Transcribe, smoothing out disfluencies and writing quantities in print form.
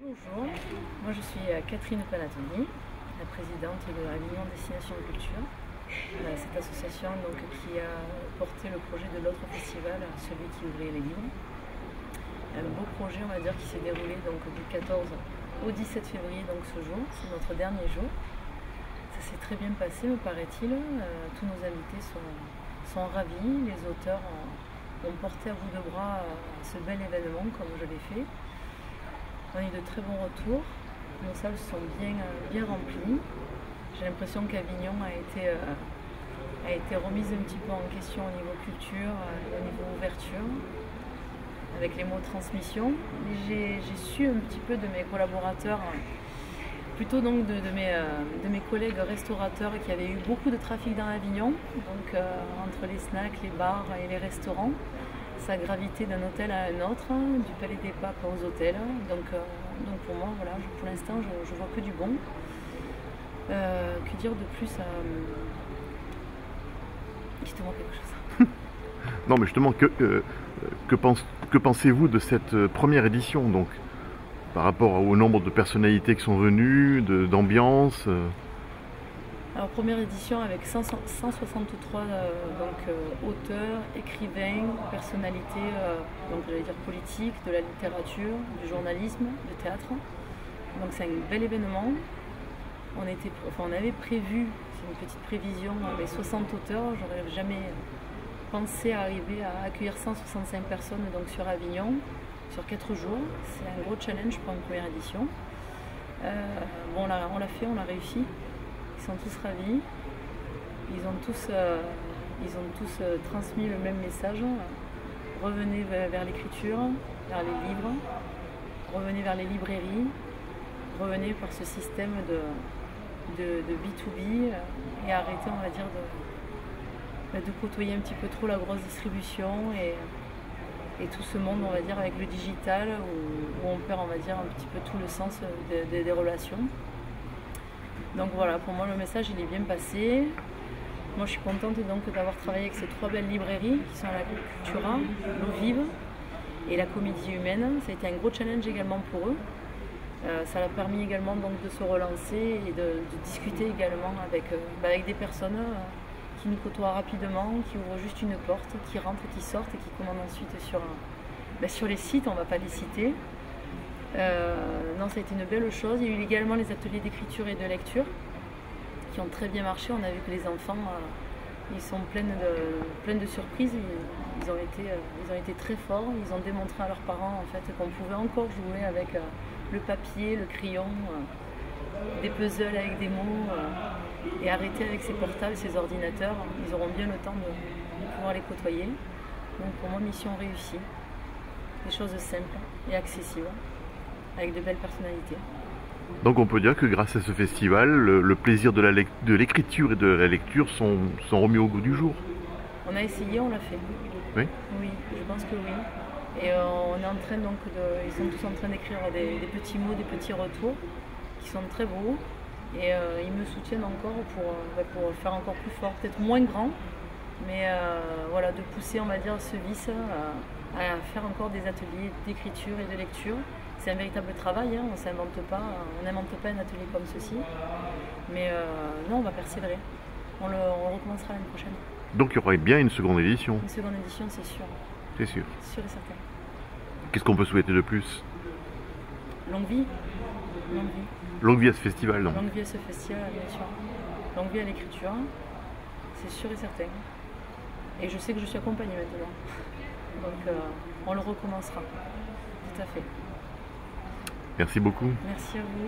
Bonjour, moi je suis Catherine Palatoni, la présidente de Avignon Destination Culture. Cette association qui a porté le projet de l'autre festival, celui qui ouvrait les livres. Un beau projet, on va dire, qui s'est déroulé du 14 au 17 février, ce jour, c'est notre dernier jour. Ça s'est très bien passé, me paraît-il. Tous nos invités sont ravis, les auteurs ont porté à bout de bras ce bel événement comme je l'ai fait. On a eu de très bons retours, nos salles sont bien remplies. J'ai l'impression qu'Avignon a été remise un petit peu en question au niveau culture, au niveau ouverture, avec les mots transmission. J'ai su un petit peu de mes collaborateurs, plutôt de mes collègues restaurateurs qui avaient eu beaucoup de trafic dans Avignon, entre les snacks, les bars et les restaurants. Ça gravitait d'un hôtel à un autre, du Palais des Papes aux hôtels. Donc pour moi, voilà, pour l'instant, je vois que du bon. Que dire de plus Dites-moi quelque chose. Non, mais justement, que pensez-vous de cette première édition, par rapport au nombre de personnalités qui sont venues, d'ambiance Alors, première édition avec 163 auteurs, écrivains, personnalités, j'allais dire politiques, de la littérature, du journalisme, du théâtre. Donc c'est un bel événement. On avait prévu, c'est une petite prévision, avec 60 auteurs. J'aurais jamais pensé arriver à accueillir 165 personnes sur Avignon, sur 4 jours. C'est un gros challenge pour une première édition. On l'a fait, on l'a réussi. Ils sont tous ravis, ils ont tous transmis le même message. Revenez vers l'écriture, vers les livres, revenez vers les librairies, revenez par ce système de B2B et arrêtez, on va dire, de côtoyer un petit peu trop la grosse distribution et tout ce monde, on va dire, avec le digital où on perd, on va dire, un petit peu tout le sens des relations. Donc voilà, pour moi le message il est bien passé. Moi je suis contente d'avoir travaillé avec ces 3 belles librairies qui sont la Cultura, l'Eau Vive et la Comédie Humaine. Ça a été un gros challenge également pour eux. Ça leur a permis également de se relancer et de discuter également avec des personnes qui nous côtoient rapidement, qui ouvrent juste une porte, qui rentrent, qui sortent et qui commandent ensuite sur les sites, on ne va pas les citer. Non, ça a été une belle chose. Il y a eu également les ateliers d'écriture et de lecture qui ont très bien marché. On a vu que les enfants ils sont pleins de surprises. Ils ont été très forts. Ils ont démontré à leurs parents qu'on pouvait encore jouer avec le papier, le crayon, des puzzles avec des mots et arrêter avec ces portables, ces ordinateurs. Ils auront bien le temps de pouvoir les côtoyer. Donc pour moi, mission réussie. Des choses simples et accessibles, avec de belles personnalités. Donc on peut dire que grâce à ce festival, le plaisir de l'écriture et de la lecture sont remis au goût du jour. On a essayé, on l'a fait. Oui. Oui, je pense que oui. Et on est en train ils sont tous en train d'écrire des petits mots, des petits retours qui sont très beaux. Et ils me soutiennent encore pour faire encore plus fort, peut-être moins grand, mais voilà, de pousser, on va dire, ce vice à faire encore des ateliers d'écriture et de lecture. C'est un véritable travail, hein, on n'invente pas un atelier comme ceci. Mais non, on va persévérer. On recommencera l'année prochaine. Donc il y aurait bien une seconde édition. Une seconde édition, c'est sûr. C'est sûr. Sûr et certain. Qu'est-ce qu'on peut souhaiter de plus? Longue vie. Longue vie. Longue vie à ce festival, non? Longue vie à ce festival, bien sûr. Longue vie à l'écriture, c'est sûr et certain. Et je sais que je suis accompagnée maintenant. Donc on le recommencera. Tout à fait. Merci beaucoup. Merci à vous.